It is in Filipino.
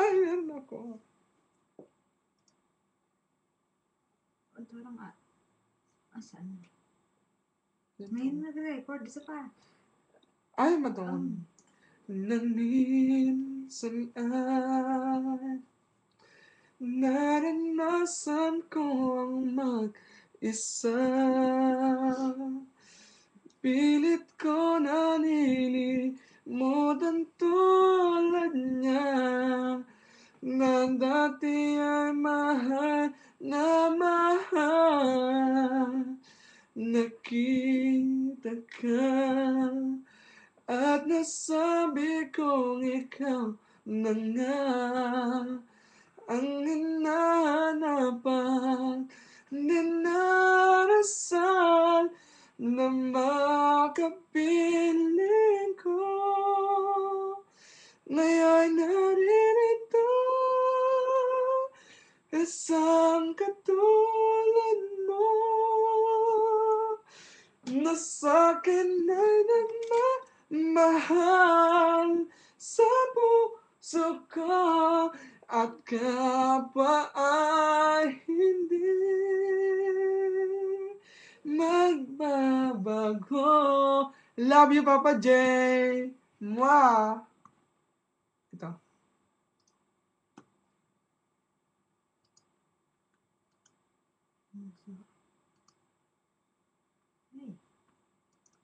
Ay, meron ako. Ito lang asan? May nag-record, isa pa. Ay, madon. Nang minsan ay naranasan ko ang mag-isa. Pilit ko nanilimot ang tulad niya na dati ay mahal na mahal. Nakita ka at nasabi kong ikaw na nga ang hinahanap at ninarasal na makapiling ko. Ngayon naririto, isang katulad mo na sa'kin ay nagmamahal sa puso ko at kapwa ay hindi magbabago. Love you, Papa J. Mwah! Ito.